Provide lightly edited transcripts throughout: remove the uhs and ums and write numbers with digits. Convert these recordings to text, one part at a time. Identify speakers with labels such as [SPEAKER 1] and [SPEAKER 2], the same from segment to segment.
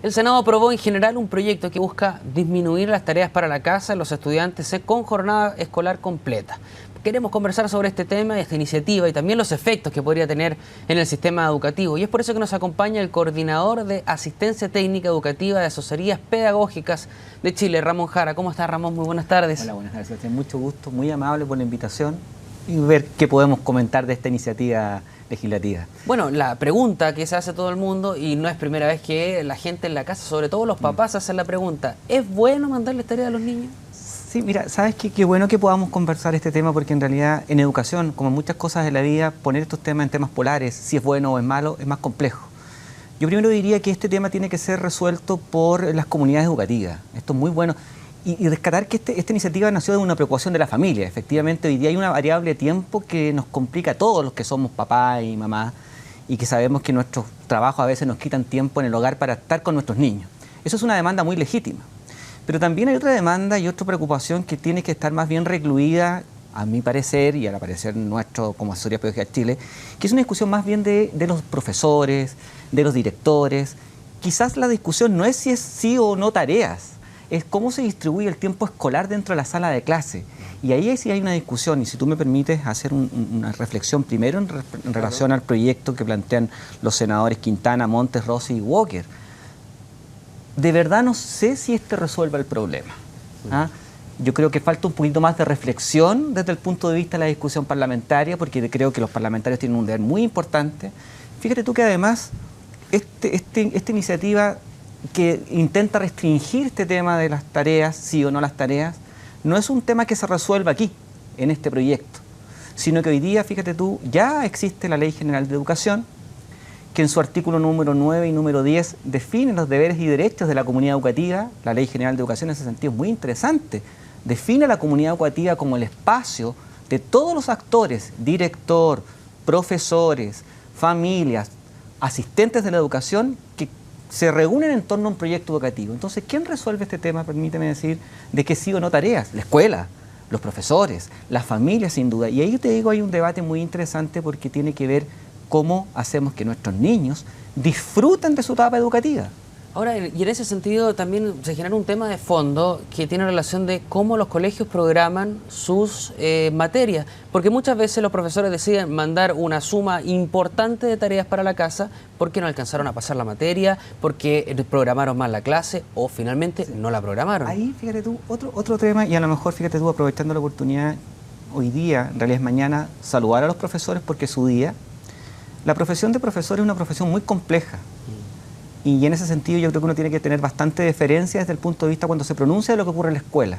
[SPEAKER 1] El Senado aprobó en general un proyecto que busca disminuir las tareas para la casa de los estudiantes con jornada escolar completa. Queremos conversar sobre este tema, esta iniciativa y también los efectos que podría tener en el sistema educativo. Y es por eso que nos acompaña el coordinador de Asistencia Técnica Educativa de Asesorías Pedagógicas de Chile, Ramón Jara. ¿Cómo estás, Ramón? Muy buenas tardes.
[SPEAKER 2] Hola, buenas tardes. Mucho gusto, muy amable por la invitación y ver qué podemos comentar de esta iniciativa legislativa.
[SPEAKER 1] Bueno, la pregunta que se hace todo el mundo, y no es primera vez que la gente en la casa, sobre todo los papás, hacen la pregunta: ¿es bueno mandarles tareas a los niños?
[SPEAKER 2] Sí, mira, sabes qué bueno que podamos conversar este tema, porque en realidad en educación, como en muchas cosas de la vida, poner estos temas en temas polares, si es bueno o es malo, es más complejo. Yo primero diría que este tema tiene que ser resuelto por las comunidades educativas. Esto es muy bueno. Y rescatar que esta iniciativa nació de una preocupación de la familia. Efectivamente, hoy día hay una variable de tiempo que nos complica a todos los que somos papá y mamá, y que sabemos que nuestros trabajos a veces nos quitan tiempo en el hogar para estar con nuestros niños. Eso es una demanda muy legítima. Pero también hay otra demanda y otra preocupación que tiene que estar más bien recluida, a mi parecer y al parecer nuestro como Asesoría Pedagógica de Chile, que es una discusión más bien de los profesores, de los directores. Quizás la discusión no es si es sí o no tareas, es cómo se distribuye el tiempo escolar dentro de la sala de clase. Y ahí sí hay una discusión, y si tú me permites hacer una reflexión primero en relación al proyecto que plantean los senadores Quintana, Montes, Rossi y Walker. De verdad no sé si este resuelva el problema. Yo creo que falta un poquito más de reflexión desde el punto de vista de la discusión parlamentaria, porque creo que los parlamentarios tienen un deber muy importante. Fíjate tú que además esta iniciativa que intenta restringir este tema de las tareas, sí o no las tareas, no es un tema que se resuelva aquí, en este proyecto, sino que hoy día, fíjate tú, ya existe la Ley General de Educación, que en su artículo número 9 y número 10 define los deberes y derechos de la comunidad educativa. La Ley General de Educación en ese sentido es muy interesante. Define a la comunidad educativa como el espacio de todos los actores, director, profesores, familias, asistentes de la educación, que se reúnen en torno a un proyecto educativo. Entonces, ¿quién resuelve este tema? Permíteme decir, de que sí o no tareas. La escuela, los profesores, las familias, sin duda. Y ahí te digo, hay un debate muy interesante porque tiene que ver cómo hacemos que nuestros niños disfruten de su etapa educativa.
[SPEAKER 1] Ahora, y en ese sentido también se genera un tema de fondo que tiene relación de cómo los colegios programan sus materias, porque muchas veces los profesores deciden mandar una suma importante de tareas para la casa porque no alcanzaron a pasar la materia, porque programaron mal la clase o finalmente no la programaron.
[SPEAKER 2] Ahí, fíjate tú, otro tema, y a lo mejor, fíjate tú, aprovechando la oportunidad, hoy día, en realidad es mañana, saludar a los profesores porque es su día. La profesión de profesor es una profesión muy compleja. Y en ese sentido yo creo que uno tiene que tener bastante deferencia desde el punto de vista cuando se pronuncia de lo que ocurre en la escuela.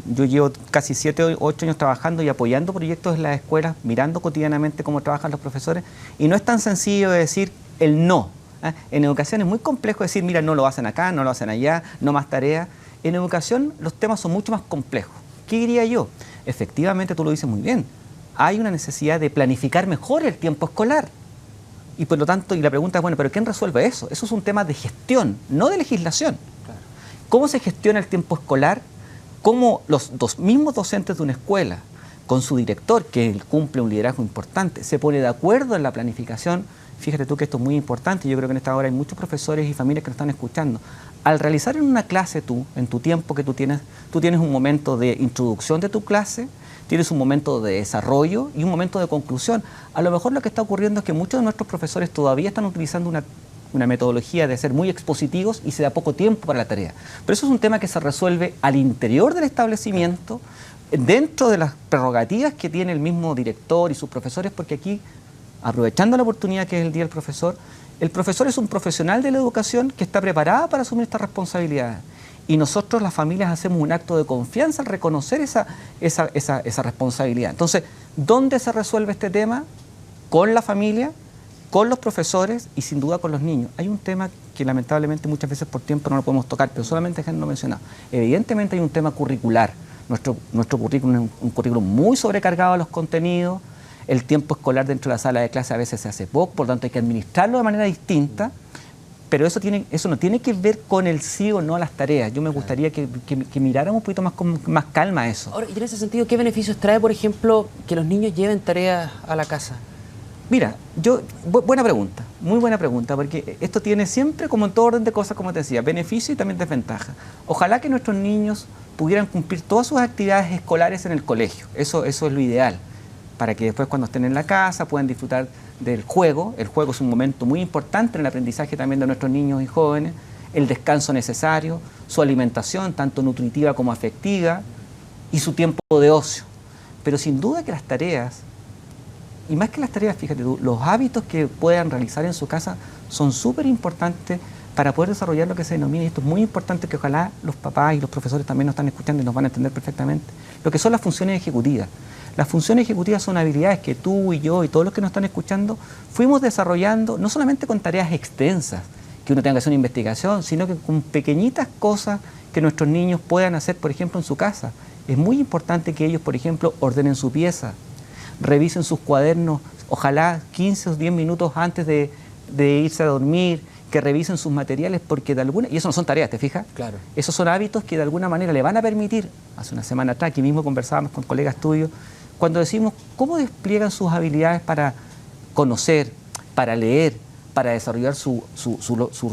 [SPEAKER 2] Yo llevo casi 7 o 8 años trabajando y apoyando proyectos en las escuelas, mirando cotidianamente cómo trabajan los profesores, y no es tan sencillo de decir el no. En educación es muy complejo decir, mira, no lo hacen acá, no lo hacen allá, no más tareas. En educación los temas son mucho más complejos. ¿Qué diría yo? Efectivamente, tú lo dices muy bien, hay una necesidad de planificar mejor el tiempo escolar. Y por lo tanto, y la pregunta es, bueno, ¿pero quién resuelve eso? Eso es un tema de gestión, no de legislación. Claro. ¿Cómo se gestiona el tiempo escolar? ¿Cómo los mismos docentes de una escuela, con su director, que cumple un liderazgo importante, se pone de acuerdo en la planificación? Fíjate tú que esto es muy importante. Yo creo que en esta hora hay muchos profesores y familias que nos están escuchando. Al realizar en una clase tú, en tu tiempo que tú tienes un momento de introducción de tu clase, tienes un momento de desarrollo y un momento de conclusión. A lo mejor lo que está ocurriendo es que muchos de nuestros profesores todavía están utilizando una metodología de ser muy expositivos y se da poco tiempo para la tarea. Pero eso es un tema que se resuelve al interior del establecimiento, dentro de las prerrogativas que tiene el mismo director y sus profesores, porque aquí, aprovechando la oportunidad que es el Día del Profesor, el profesor es un profesional de la educación que está preparada para asumir estas responsabilidades. Y nosotros, las familias, hacemos un acto de confianza al reconocer esa responsabilidad. Entonces, ¿dónde se resuelve este tema? Con la familia, con los profesores y sin duda con los niños. Hay un tema que lamentablemente muchas veces por tiempo no lo podemos tocar, pero solamente dejarlo mencionado. Evidentemente hay un tema curricular. Nuestro currículum es un currículum muy sobrecargado a los contenidos. El tiempo escolar dentro de la sala de clase a veces se hace poco, por lo tanto hay que administrarlo de manera distinta. Pero eso no tiene que ver con el sí o no a las tareas. Yo me gustaría que miráramos un poquito más con más calma eso.
[SPEAKER 1] Ahora, y en ese sentido, ¿qué beneficios trae, por ejemplo, que los niños lleven tareas a la casa?
[SPEAKER 2] Mira, buena pregunta. Muy buena pregunta, porque esto tiene siempre, como en todo orden de cosas, como te decía, beneficio y también desventaja. Ojalá que nuestros niños pudieran cumplir todas sus actividades escolares en el colegio. Eso es lo ideal, para que después cuando estén en la casa puedan disfrutar del juego. El juego es un momento muy importante en el aprendizaje también de nuestros niños y jóvenes. El descanso necesario, su alimentación, tanto nutritiva como afectiva, y su tiempo de ocio. Pero sin duda que las tareas, y más que las tareas, fíjate tú, los hábitos que puedan realizar en su casa son súper importantes para poder desarrollar lo que se denomina, y esto es muy importante que ojalá los papás y los profesores también nos están escuchando y nos van a entender perfectamente, lo que son las funciones ejecutivas. Las funciones ejecutivas son habilidades que tú y yo y todos los que nos están escuchando fuimos desarrollando, no solamente con tareas extensas, que uno tenga que hacer una investigación, sino que con pequeñitas cosas que nuestros niños puedan hacer, por ejemplo, en su casa. Es muy importante que ellos, por ejemplo, ordenen su pieza, revisen sus cuadernos, ojalá 15 o 10 minutos antes de irse a dormir, que revisen sus materiales, porque de alguna... Y eso no son tareas, ¿te fijas?
[SPEAKER 1] Claro.
[SPEAKER 2] Esos son hábitos que de alguna manera le van a permitir. Hace una semana atrás, aquí mismo conversábamos con colegas tuyos, cuando decimos cómo despliegan sus habilidades para conocer, para leer, para desarrollar su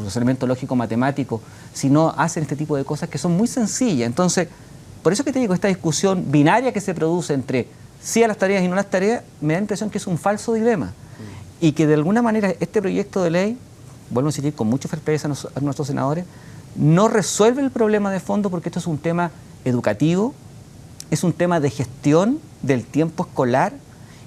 [SPEAKER 2] razonamiento lógico-matemático, si no hacen este tipo de cosas que son muy sencillas. Entonces, por eso que te digo, esta discusión binaria que se produce entre sí a las tareas y no a las tareas, me da la impresión que es un falso dilema. Y que de alguna manera este proyecto de ley, vuelvo a insistir con mucho fair play a nuestros senadores, no resuelve el problema de fondo, porque esto es un tema educativo, es un tema de gestión del tiempo escolar,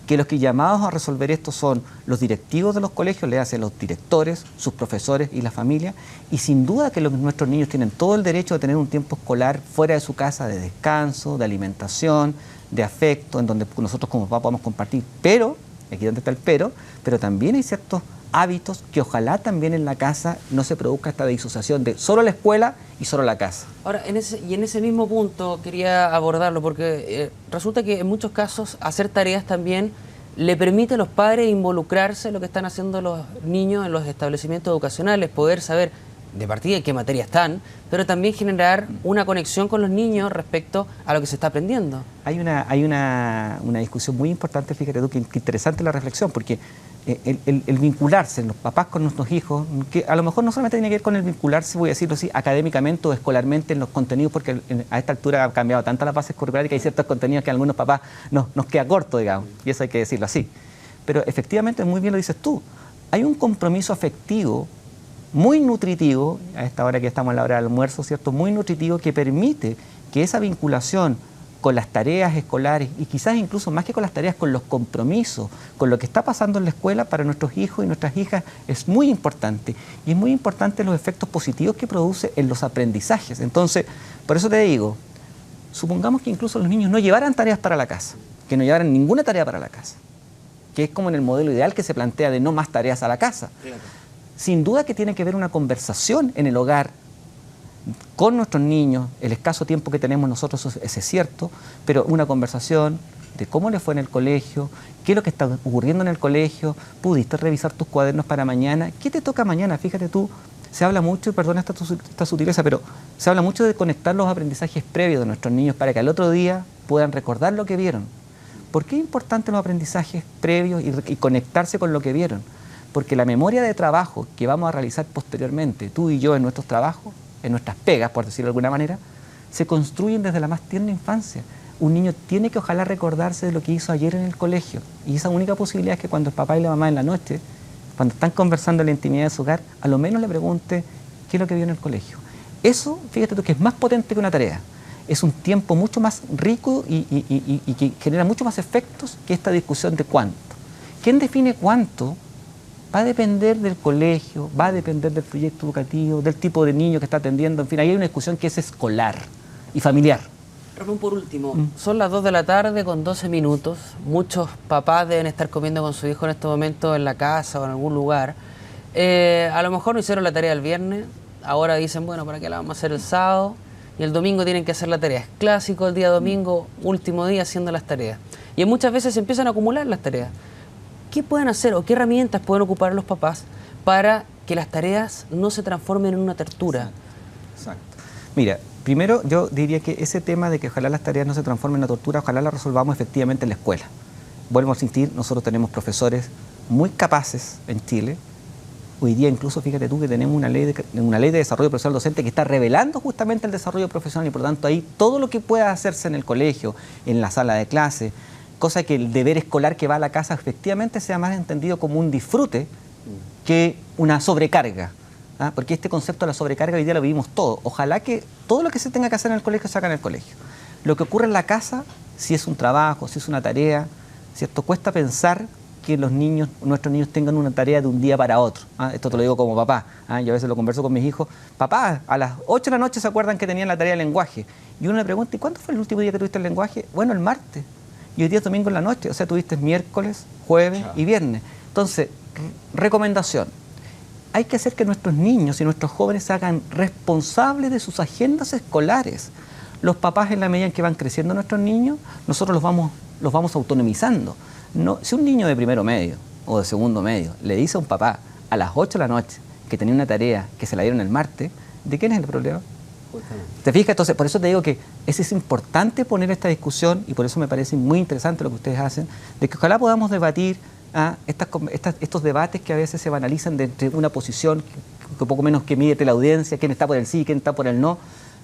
[SPEAKER 2] que los que llamados a resolver esto son los directivos de los colegios, le hacen los directores, sus profesores y la familia, y sin duda que nuestros niños tienen todo el derecho de tener un tiempo escolar fuera de su casa, de descanso, de alimentación, de afecto, en donde nosotros como papás podamos compartir. Pero, aquí donde está el pero también hay ciertos hábitos que ojalá también en la casa no se produzca esta disociación de solo la escuela y solo la casa.
[SPEAKER 1] Ahora, en ese mismo punto quería abordarlo, porque resulta que en muchos casos hacer tareas también le permite a los padres involucrarse en lo que están haciendo los niños en los establecimientos educacionales, poder saber de partida en qué materia están, pero también generar una conexión con los niños respecto a lo que se está aprendiendo.
[SPEAKER 2] Hay una discusión muy importante, fíjate tú, que interesante la reflexión, porque el vincularse, los papás con nuestros hijos, que a lo mejor no solamente tiene que ver con el vincularse, voy a decirlo así, académicamente o escolarmente en los contenidos, porque a esta altura ha cambiado tanto las bases curriculares que hay ciertos contenidos que a algunos papás nos queda corto, digamos, y eso hay que decirlo así. Pero efectivamente, muy bien lo dices tú, hay un compromiso afectivo muy nutritivo, a esta hora que estamos en la hora del almuerzo, ¿cierto? Muy nutritivo, que permite que esa vinculación con las tareas escolares, y quizás incluso más que con las tareas, con los compromisos, con lo que está pasando en la escuela para nuestros hijos y nuestras hijas, es muy importante. Y es muy importante los efectos positivos que produce en los aprendizajes. Entonces, por eso te digo, supongamos que incluso los niños no llevaran tareas para la casa, que no llevaran ninguna tarea para la casa, que es como en el modelo ideal que se plantea de no más tareas a la casa. Claro. Sin duda que tiene que haber una conversación en el hogar con nuestros niños, el escaso tiempo que tenemos nosotros es cierto, pero una conversación de cómo les fue en el colegio, qué es lo que está ocurriendo en el colegio, pudiste revisar tus cuadernos para mañana, qué te toca mañana, fíjate tú, se habla mucho, y perdona esta sutileza, pero se habla mucho de conectar los aprendizajes previos de nuestros niños para que al otro día puedan recordar lo que vieron. ¿Por qué es importante los aprendizajes previos y conectarse con lo que vieron? Porque la memoria de trabajo que vamos a realizar posteriormente, tú y yo en nuestros trabajos, en nuestras pegas, por decirlo de alguna manera, se construyen desde la más tierna infancia. Un niño tiene que ojalá recordarse de lo que hizo ayer en el colegio. Y esa única posibilidad es que cuando el papá y la mamá en la noche, cuando están conversando en la intimidad de su hogar, a lo menos le pregunte qué es lo que vio en el colegio. Eso, fíjate tú, que es más potente que una tarea. Es un tiempo mucho más rico y que genera mucho más efectos que esta discusión de cuánto. ¿Quién define cuánto? Va a depender del colegio, va a depender del proyecto educativo, del tipo de niño que está atendiendo. En fin, ahí hay una discusión que es escolar y familiar.
[SPEAKER 1] Ramón, por último, son las 2 de la tarde con 12 minutos. Muchos papás deben estar comiendo con su hijo en este momento en la casa o en algún lugar. A lo mejor no hicieron la tarea el viernes, ahora dicen, bueno, ¿para qué la vamos a hacer el sábado? Y el domingo tienen que hacer la tarea. Es clásico el día domingo, último día haciendo las tareas. Y muchas veces se empiezan a acumular las tareas. ¿Qué pueden hacer o qué herramientas pueden ocupar los papás para que las tareas no se transformen en una tortura?
[SPEAKER 2] Exacto. Mira, primero yo diría que ese tema de que ojalá las tareas no se transformen en una tortura, ojalá las resolvamos efectivamente en la escuela. Vuelvo a insistir, nosotros tenemos profesores muy capaces en Chile, Hoy día incluso fíjate tú que tenemos una ley de desarrollo profesional docente que está revelando justamente el desarrollo profesional y por lo tanto ahí todo lo que pueda hacerse en el colegio, en la sala de clase, cosa que el deber escolar que va a la casa efectivamente sea más entendido como un disfrute que una sobrecarga. ¿Ah? Porque este concepto de la sobrecarga hoy día lo vivimos todo. Ojalá que todo lo que se tenga que hacer en el colegio se haga en el colegio. Lo que ocurre en la casa, si es un trabajo, si es una tarea, ¿cierto? Cuesta pensar que nuestros niños tengan una tarea de un día para otro. ¿Ah? Esto te lo digo como papá. ¿Ah? Yo a veces lo converso con mis hijos. Papá, a las 8 de la noche se acuerdan que tenían la tarea de lenguaje. Y uno le pregunta, ¿y cuándo fue el último día que tuviste el lenguaje? Bueno, el martes. Y hoy día es domingo en la noche. O sea, tuviste miércoles, jueves y viernes. Entonces, recomendación. Hay que hacer que nuestros niños y nuestros jóvenes se hagan responsables de sus agendas escolares. Los papás, en la medida en que van creciendo nuestros niños, nosotros los vamos autonomizando. No, si un niño de primero medio o de segundo medio le dice a un papá a las 8 de la noche que tenía una tarea que se la dieron el martes, ¿de quién es el problema? Justamente. ¿Te fijas? Entonces, por eso te digo que es importante poner esta discusión y por eso me parece muy interesante lo que ustedes hacen, de que ojalá podamos debatir estos debates que a veces se banalizan de una posición que poco menos que mide la audiencia, quién está por el sí, quién está por el no,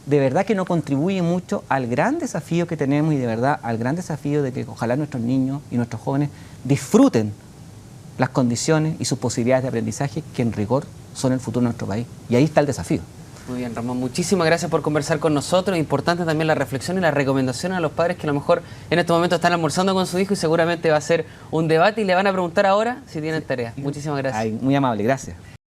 [SPEAKER 2] de verdad que no contribuye mucho al gran desafío que tenemos y de verdad al gran desafío de que ojalá nuestros niños y nuestros jóvenes disfruten las condiciones y sus posibilidades de aprendizaje que en rigor son el futuro de nuestro país. Y ahí está el desafío.
[SPEAKER 1] Muy bien, Ramón, muchísimas gracias por conversar con nosotros. Importante también la reflexión y la recomendación a los padres que a lo mejor en este momento están almorzando con su hijo y seguramente va a ser un debate y le van a preguntar ahora si tienen tareas. Muchísimas gracias.
[SPEAKER 2] Ay, muy amable, gracias.